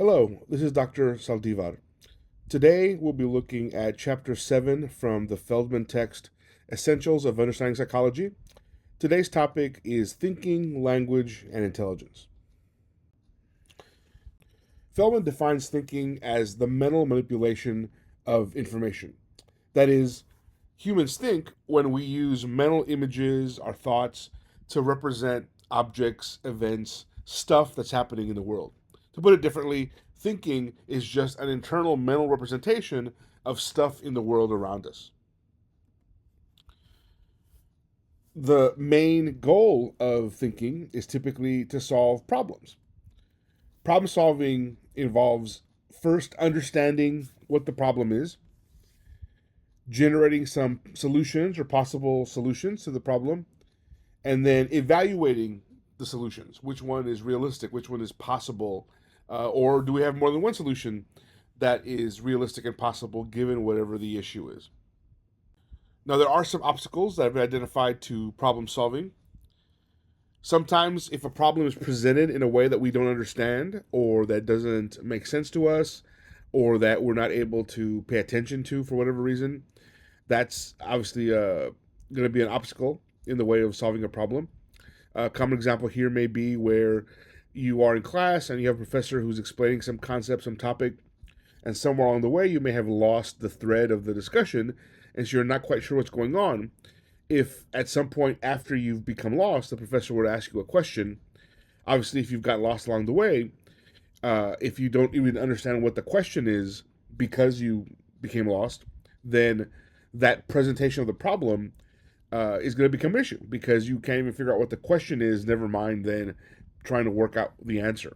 Hello, this is Dr. Saldivar. Today we'll be looking at Chapter 7 from the Feldman text, Essentials of Understanding Psychology. Today's topic is Thinking, Language, and Intelligence. Feldman defines thinking as the mental manipulation of information. That is, humans think when we use mental images, our thoughts, to represent objects, events, stuff that's happening in the world. To put it differently, thinking is just an internal mental representation of stuff in the world around us. The main goal of thinking is typically to solve problems. Problem solving involves first understanding what the problem is, generating some solutions or possible solutions to the problem, and then evaluating the solutions. Which one is realistic? Which one is possible? Or do we have more than one solution that is realistic and possible given whatever the issue is? Now, there are some obstacles that I've identified to problem solving. Sometimes, if a problem is presented in a way that we don't understand, or that doesn't make sense to us, or that we're not able to pay attention to for whatever reason, that's obviously going to be an obstacle in the way of solving a problem. A common example here may be where you are in class and you have a professor who's explaining some concept, some topic, and somewhere along the way you may have lost the thread of the discussion, and so you're not quite sure what's going on. If at some point after you've become lost, the professor were to ask you a question, obviously if you've got lost along the way, if you don't even understand what the question is because you became lost, then that presentation of the problem is going to become an issue because you can't even figure out what the question is, never mind then trying to work out the answer.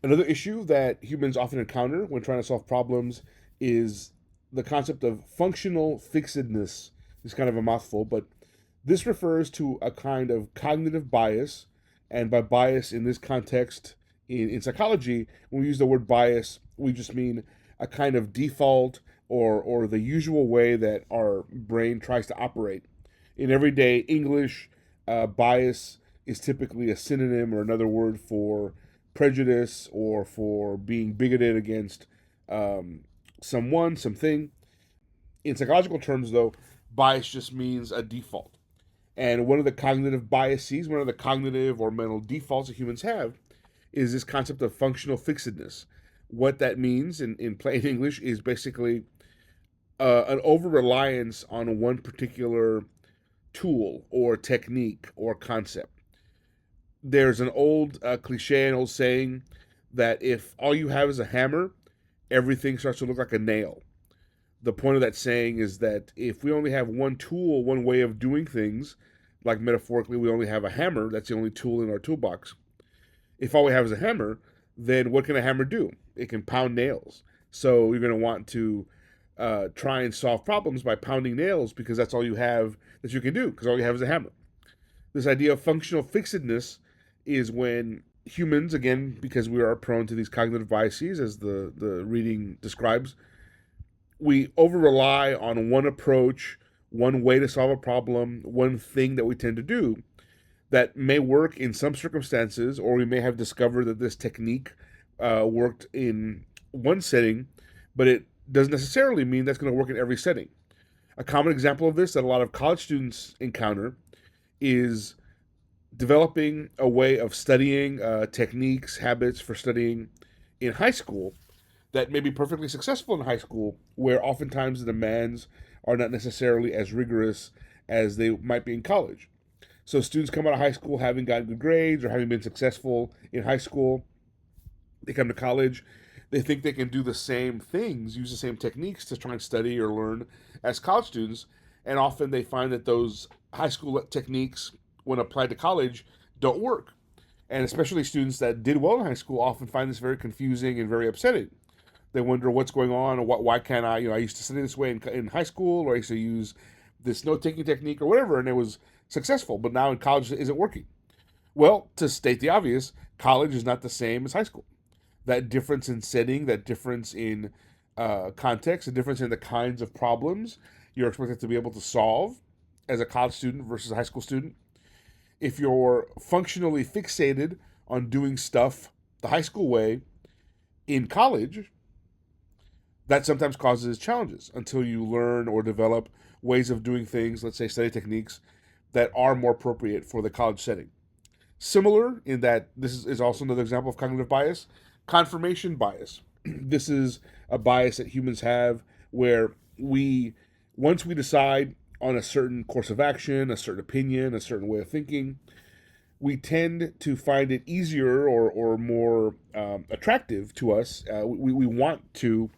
Another issue that humans often encounter when trying to solve problems is the concept of functional fixedness. It's kind of a mouthful, but this refers to a kind of cognitive bias. And by bias in this context, in psychology, when we use the word bias, we just mean a kind of default or the usual way that our brain tries to operate. In everyday English, bias is typically a synonym or another word for prejudice or for being bigoted against someone, something. In psychological terms, though, bias just means a default. And one of the cognitive biases, one of the cognitive or mental defaults that humans have is this concept of functional fixedness. What that means in plain English is basically an over reliance on one particular tool or technique or concept. There's an old cliche, an old saying that if all you have is a hammer, everything starts to look like a nail. The point of that saying is that if we only have one tool, one way of doing things, like metaphorically, we only have a hammer, that's the only tool in our toolbox. If all we have is a hammer, then what can a hammer do? It can pound nails. So you're going to want to try and solve problems by pounding nails because that's all you have that you can do, because all you have is a hammer. This idea of functional fixedness is when humans, again, because we are prone to these cognitive biases, as the reading describes, we over rely on one approach, one way to solve a problem, one thing that we tend to do that may work in some circumstances, or we may have discovered that this technique worked in one setting, but it doesn't necessarily mean that's going to work in every setting. A common example of this that a lot of college students encounter is developing a way of studying, techniques, habits for studying in high school that may be perfectly successful in high school, where oftentimes the demands are not necessarily as rigorous as they might be in college. So students come out of high school having gotten good grades or having been successful in high school. They come to college, they think they can do the same things, use the same techniques to try and study or learn as college students, and often they find that those high school techniques, when applied to college, don't work. And especially students that did well in high school often find this very confusing and very upsetting. They wonder what's going on, or why can't I, I used to study this way in high school, or I used to use this note-taking technique or whatever, and it was successful, but now in college it isn't working. Well, to state the obvious, college is not the same as high school. That difference in setting, that difference in context, the difference in the kinds of problems you're expected to be able to solve as a college student versus a high school student. If you're functionally fixated on doing stuff the high school way. In college, that sometimes causes challenges until you learn or develop ways of doing things, let's say study techniques, that are more appropriate for the college setting. Similar in that this is also another example of cognitive bias, confirmation bias. This is a bias that humans have where once we decide on a certain course of action, a certain opinion, a certain way of thinking, we tend to find it easier or more attractive to us. We want to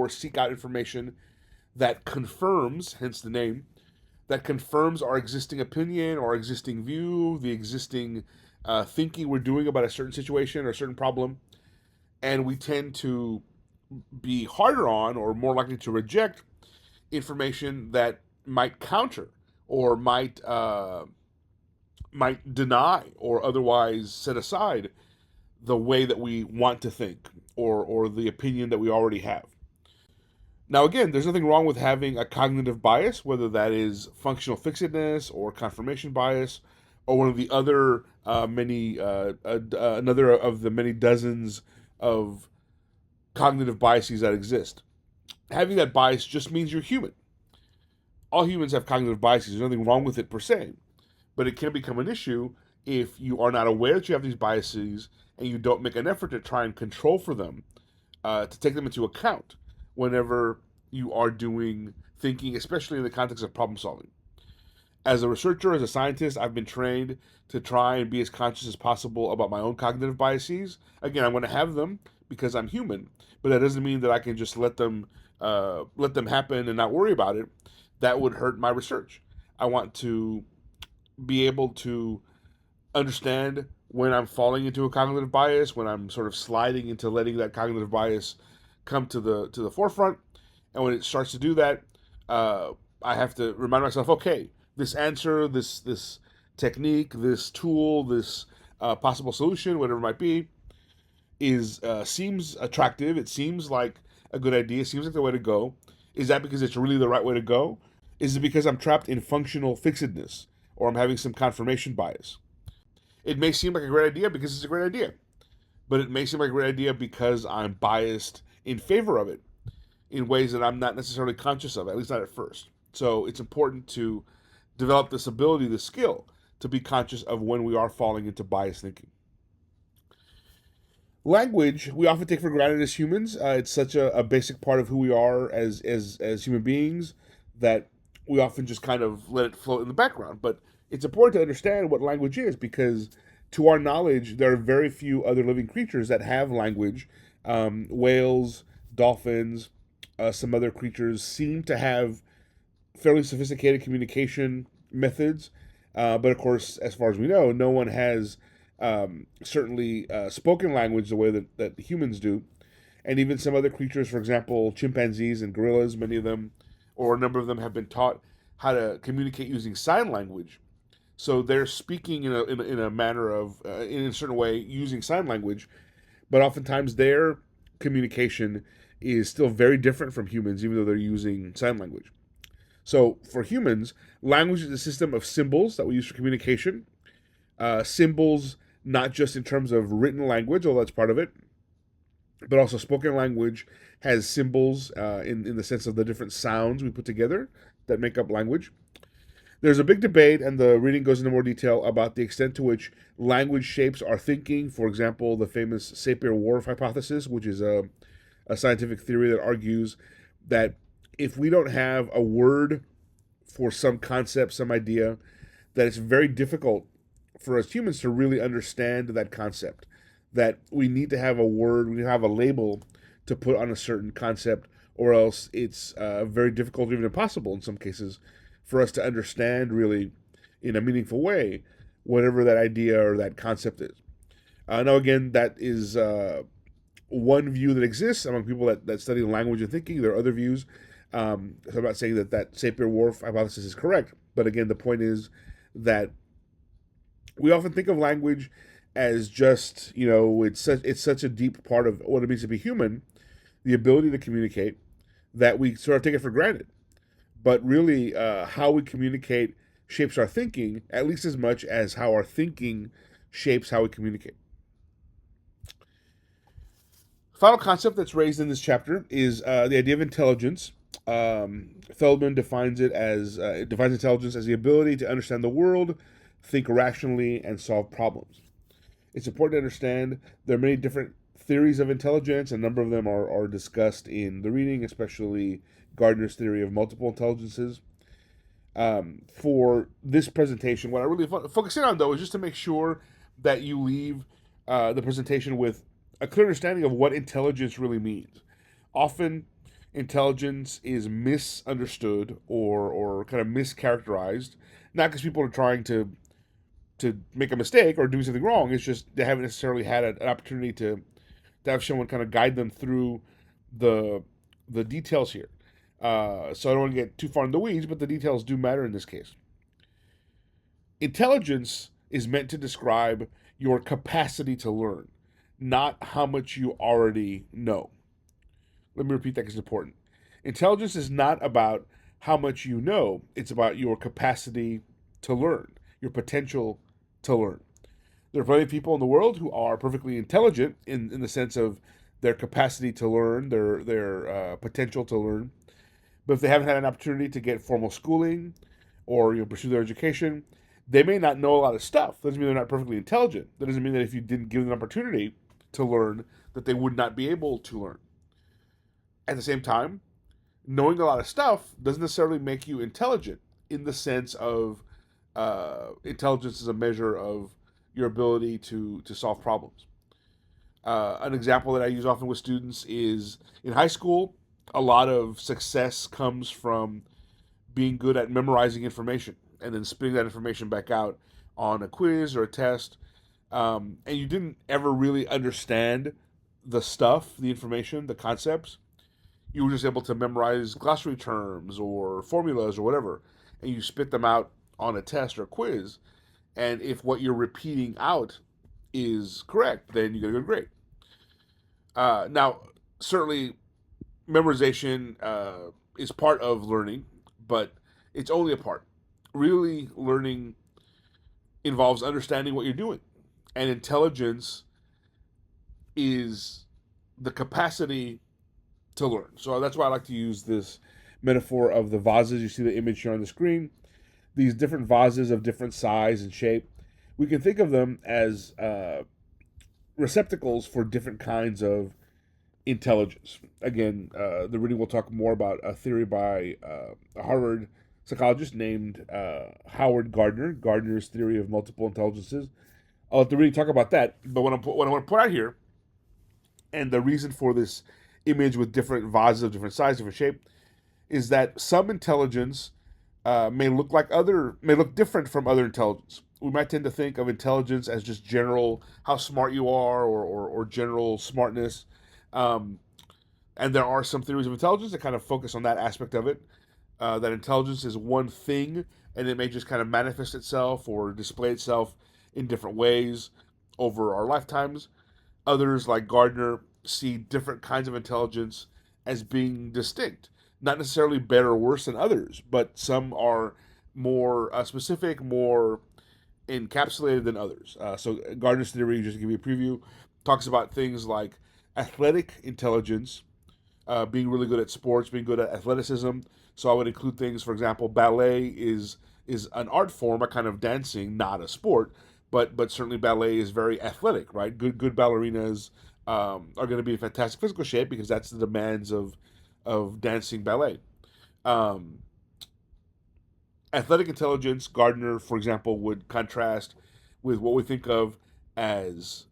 seek out information that confirms, hence the name, that confirms our existing opinion, our existing view, the existing thinking we're doing about a certain situation or a certain problem. And we tend to be harder on or more likely to reject information that might counter or might deny or otherwise set aside the way that we want to think or the opinion that we already have. Now, again, there's nothing wrong with having a cognitive bias, whether that is functional fixedness or confirmation bias, or one of the other another of the many dozens of cognitive biases that exist. Having that bias just means you're human. All humans have cognitive biases. There's nothing wrong with it per se, but it can become an issue if you are not aware that you have these biases and you don't make an effort to try and control for them, to take them into account whenever you are doing thinking, especially in the context of problem solving. As a researcher, as a scientist, I've been trained to try and be as conscious as possible about my own cognitive biases. Again, I'm going to have them because I'm human, but that doesn't mean that I can just let them happen and not worry about it. That would hurt my research. I want to be able to understand when I'm falling into a cognitive bias, when I'm sort of sliding into letting that cognitive bias come to the forefront, and when it starts to do that, I have to remind myself, okay, this answer, this technique, this tool, this possible solution, whatever it might be, seems attractive. It seems like a good idea. It seems like the way to go. Is that because it's really the right way to go? Is it because I'm trapped in functional fixedness, or I'm having some confirmation bias? It may seem like a great idea because it's a great idea, but it may seem like a great idea because I'm biased in favor of it in ways that I'm not necessarily conscious of, at least not at first. So it's important to develop this ability, this skill, to be conscious of when we are falling into biased thinking. Language, we often take for granted as humans. It's such a basic part of who we are as human beings that we often just kind of let it float in the background. But it's important to understand what language is because, to our knowledge, there are very few other living creatures that have language. Whales, dolphins, some other creatures seem to have fairly sophisticated communication methods. But of course, as far as we know, no one has certainly spoken language the way that humans do. And even some other creatures, for example, chimpanzees and gorillas, many of them, or a number of them, have been taught how to communicate using sign language. So they're speaking in a manner of, in a certain way, using sign language, but oftentimes their communication is still very different from humans, even though they're using sign language. So for humans, language is a system of symbols that we use for communication. Symbols, not just in terms of written language, although that's part of it, but also spoken language has symbols in the sense of the different sounds we put together that make up language. There's a big debate, and the reading goes into more detail about the extent to which language shapes our thinking. For example, the famous Sapir-Whorf hypothesis, which is a scientific theory that argues that if we don't have a word for some concept, some idea, that it's very difficult for us humans to really understand that concept. That we need to have a word, we need to have a label to put on a certain concept, or else it's very difficult, or even impossible in some cases, for us to understand really in a meaningful way whatever that idea or that concept is. Now, again, that is one view that exists among people that study language and thinking. There are other views. So I'm not saying that Sapir-Whorf hypothesis is correct, but again, the point is that we often think of language as just, it's such a deep part of what it means to be human, the ability to communicate, that we sort of take it for granted. But really, how we communicate shapes our thinking at least as much as how our thinking shapes how we communicate. Final concept that's raised in this chapter is the idea of intelligence. Feldman defines intelligence as the ability to understand the world, think rationally, and solve problems. It's important to understand there are many different theories of intelligence. A number of them are discussed in the reading, especially Gardner's theory of multiple intelligences. For this presentation, what I really focus in on, though, is just to make sure that you leave the presentation with a clear understanding of what intelligence really means. Often, intelligence is misunderstood or kind of mischaracterized, not because people are trying to make a mistake or do something wrong. It's just they haven't necessarily had an opportunity to have someone kind of guide them through the details here. So I don't want to get too far in the weeds, but the details do matter in this case. Intelligence is meant to describe your capacity to learn, not how much you already know. Let me repeat that because it's important. Intelligence is not about how much you know, it's about your capacity to learn, your potential to learn. There are plenty of people in the world who are perfectly intelligent in the sense of their capacity to learn, their potential to learn. But if they haven't had an opportunity to get formal schooling or pursue their education, they may not know a lot of stuff. That doesn't mean they're not perfectly intelligent. That doesn't mean that if you didn't give them an opportunity to learn, that they would not be able to learn. At the same time, knowing a lot of stuff doesn't necessarily make you intelligent in the sense of intelligence is a measure of your ability to solve problems. An example that I use often with students is in high school, a lot of success comes from being good at memorizing information and then spitting that information back out on a quiz or a test. And you didn't ever really understand the stuff, the information, the concepts. You were just able to memorize glossary terms or formulas or whatever, and you spit them out on a test or a quiz. And if what you're repeating out is correct, then you get a good grade. Now, certainly, memorization is part of learning, but it's only a part. Really, learning involves understanding what you're doing, and intelligence is the capacity to learn. So that's why I like to use this metaphor of the vases. You see the image here on the screen. These different vases of different size and shape. We can think of them as receptacles for different kinds of intelligence. Again, the reading will talk more about a theory by a Harvard psychologist named Howard Gardner, Gardner's theory of multiple intelligences. I'll let the reading talk about that. But what I want to put out here, and the reason for this image with different vases of different size, different shape, is that some intelligence may look different from other intelligence. We might tend to think of intelligence as just general, how smart you are, or general smartness. And there are some theories of intelligence that kind of focus on that aspect of it. That intelligence is one thing, and it may just kind of manifest itself or display itself in different ways over our lifetimes. Others, like Gardner, see different kinds of intelligence as being distinct. Not necessarily better or worse than others, but some are more specific, more encapsulated than others. So Gardner's theory, just to give you a preview, talks about things like athletic intelligence, being really good at sports, being good at athleticism. So I would include things, for example, ballet is an art form, a kind of dancing, not a sport, but certainly ballet is very athletic, right? Good ballerinas are going to be in fantastic physical shape because that's the demands of dancing ballet. Um, Athletic intelligence, Gardner, for example, would contrast with what we think of as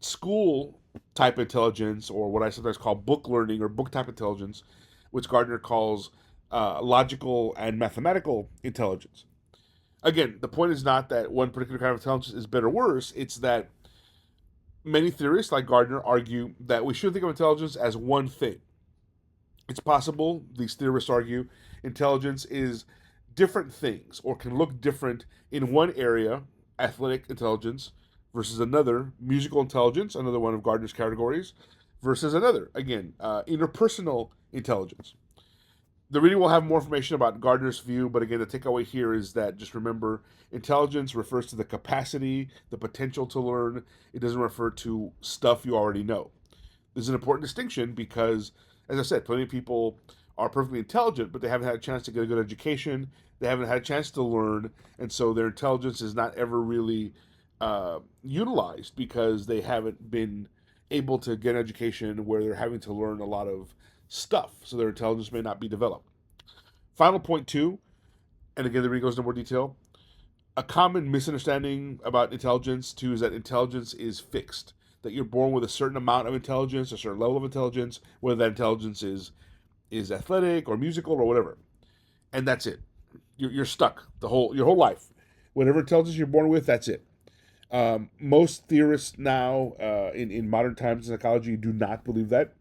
school type intelligence, or what I sometimes call book learning or book type intelligence, which Gardner calls logical and mathematical intelligence. Again, the point is not that one particular kind of intelligence is better or worse, it's that many theorists like Gardner argue that we should think of intelligence as one thing. It's possible, these theorists argue, intelligence is different things or can look different in one area, athletic intelligence, versus another, musical intelligence, another one of Gardner's categories, versus another, again, interpersonal intelligence. The reading will have more information about Gardner's view, but again, the takeaway here is that just remember intelligence refers to the capacity, the potential to learn. It doesn't refer to stuff you already know. This is an important distinction because, as I said, plenty of people are perfectly intelligent, but they haven't had a chance to get a good education. They haven't had a chance to learn, and so their intelligence is not ever really utilized because they haven't been able to get an education where they're having to learn a lot of stuff. So their intelligence may not be developed. Final point two, and again, the reading goes into more detail. A common misunderstanding about intelligence too is that intelligence is fixed. That you're born with a certain amount of intelligence, a certain level of intelligence, whether that intelligence is athletic or musical or whatever, and that's it. You're stuck your whole life. Whatever intelligence you're born with, that's it. Most theorists now, in modern times in psychology, do not believe that.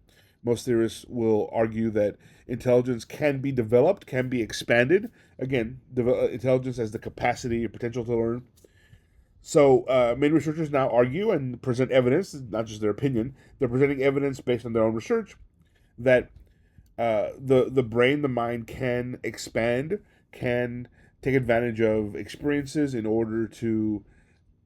Most theorists will argue that intelligence can be developed, can be expanded. Again, intelligence has the capacity and potential to learn. So many researchers now argue and present evidence, not just their opinion. They're presenting evidence based on their own research that the brain, the mind can expand, can take advantage of experiences in order to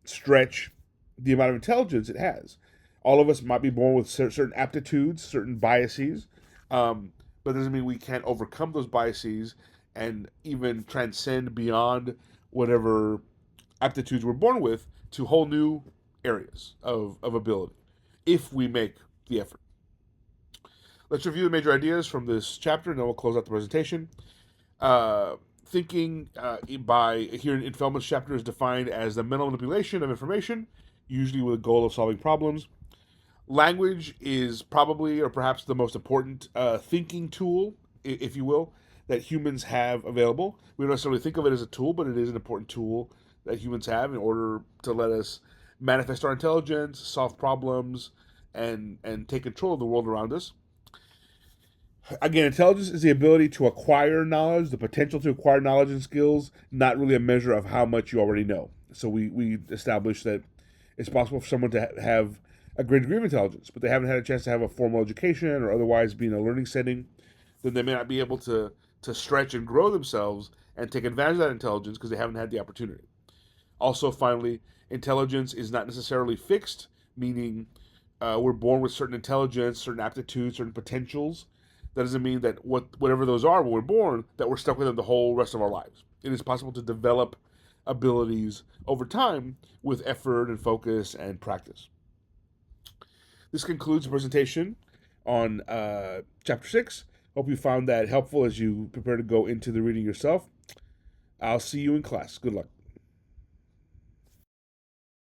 stretch the amount of intelligence it has. All of us might be born with certain aptitudes, certain biases, but it doesn't mean we can't overcome those biases and even transcend beyond whatever aptitudes we're born with to whole new areas of ability if we make the effort. Let's review the major ideas from this chapter, and then we'll close out the presentation. Thinking by here in Feldman's chapter is defined as the mental manipulation of information, usually with a goal of solving problems. Language is probably or perhaps the most important thinking tool, if you will, that humans have available. We don't necessarily think of it as a tool, but it is an important tool that humans have in order to let us manifest our intelligence, solve problems, and take control of the world around us. Again, intelligence is the ability to acquire knowledge, the potential to acquire knowledge and skills, not really a measure of how much you already know. So we established that it's possible for someone to have a great degree of intelligence, but they haven't had a chance to have a formal education or otherwise be in a learning setting, then they may not be able to stretch and grow themselves and take advantage of that intelligence because they haven't had the opportunity. Also, finally, intelligence is not necessarily fixed, meaning we're born with certain intelligence, certain aptitudes, certain potentials. That doesn't mean that whatever those are when we're born, that we're stuck with them the whole rest of our lives. It is possible to develop abilities over time with effort and focus and practice. This concludes the presentation on Chapter 6. Hope you found that helpful as you prepare to go into the reading yourself. I'll see you in class. Good luck.